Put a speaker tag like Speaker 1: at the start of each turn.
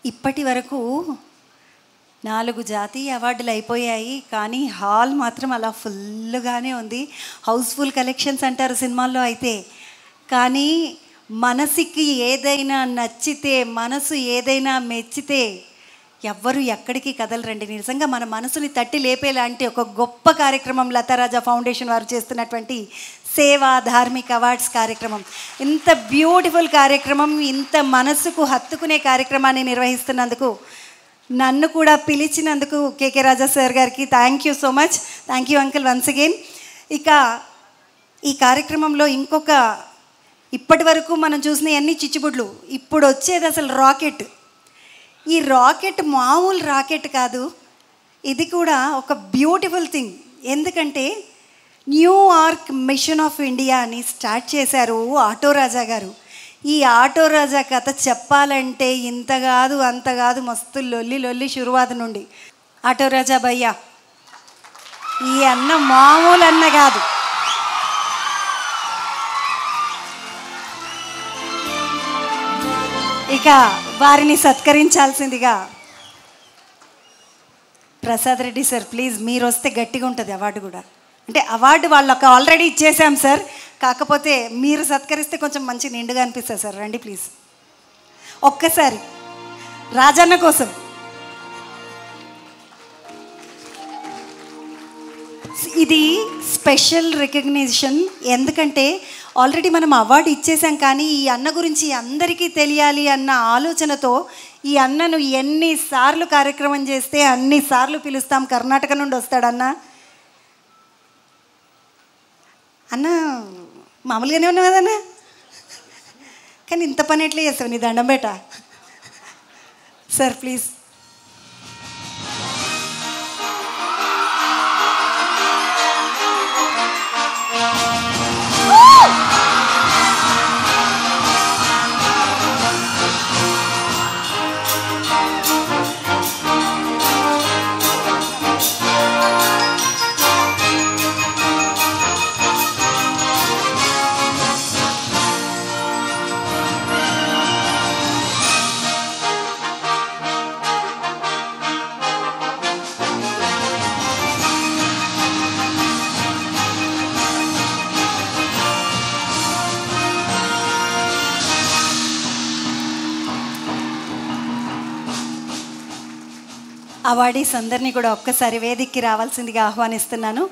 Speaker 1: ఇప్పటి వరకు 4 జాతీయ అవార్డులు అయిపోయాయి, కానీ హాల్ మాత్రం అలా ఫుల్గానే ఉంది. హౌస్ఫుల్ కలెక్షన్స్ అంటారు సినిమాల్లో అయితే. కానీ మనసుకి ఏదైనా నచ్చితే, మనసు ఏదైనా మెచ్చితే ఎవ్వరు ఎక్కడికి కదలరండి. నిజంగా మన మనసుని తట్టి లేపేలాంటి ఒక గొప్ప కార్యక్రమం లతారాజా ఫౌండేషన్ వారు చేస్తున్నటువంటి సేవా ధార్మిక అవార్డ్స్ కార్యక్రమం. ఇంత బ్యూటిఫుల్ కార్యక్రమం, ఇంత మనసుకు హత్తుకునే కార్యక్రమాన్ని నిర్వహిస్తున్నందుకు, నన్ను కూడా పిలిచినందుకు కేకే రాజా సార్ గారికి thank you so much. Thank you uncle once again. ఇక ఈ కార్యక్రమంలో ఇంకొక, ఇప్పటి వరకు మనం చూసిన అన్ని చిచ్చుబుడ్లు, ఇప్పుడు వచ్చేది అసలు రాకెట్. ఈ రాకెట్ మామూలు రాకెట్ కాదు, ఇది కూడా ఒక బ్యూటిఫుల్ థింగ్. ఎందుకంటే new arc machine of India అని స్టార్ట్ చేశారు ఆటో రాజా గారు. ఈ ఆటో రాజా కథ చెప్పాలంటే ఇంత కాదు అంత కాదు, మస్తు లొల్లి శురువాత్ నుండి. ఆటో రాజా భయ్యా, ఈ అన్న మామూలు అన్న కాదు. ఇక వారిని సత్కరించాల్సిందిగా ప్రసాద్ రెడ్డి సార్, ప్లీజ్ మీరు వస్తే గట్టిగా ఉంటుంది అవార్డు కూడా. అంటే అవార్డు వాళ్ళకి ఆల్రెడీ ఇచ్చేసాం సార్, కాకపోతే మీరు సత్కరిస్తే కొంచెం మంచి నిండుగా అనిపిస్తుంది సార్. రండి ప్లీజ్, ఒక్కసారి రాజన్న కోసం. ఇది స్పెషల్ రికగ్నిషన్, ఎందుకంటే ఆల్రెడీ మనం అవార్డు ఇచ్చేసాం, కానీ ఈ అన్న గురించి అందరికీ తెలియాలి అన్న ఆలోచనతో ఈ అన్నను ఎన్నిసార్లు కార్యక్రమం చేస్తే అన్నిసార్లు పిలుస్తాం. కర్ణాటక నుండి వస్తాడన్న. అన్న మామూలుగానే ఉన్నావు కదన్నా, కానీ ఇంత పని ఎట్లా చేస్తావు, నీ దండం బేట. Sir please. అవార్డీస్ అందరినీ కూడా ఒక్కసారి వేదికకి రావాల్సిందిగా ఆహ్వానిస్తున్నాను.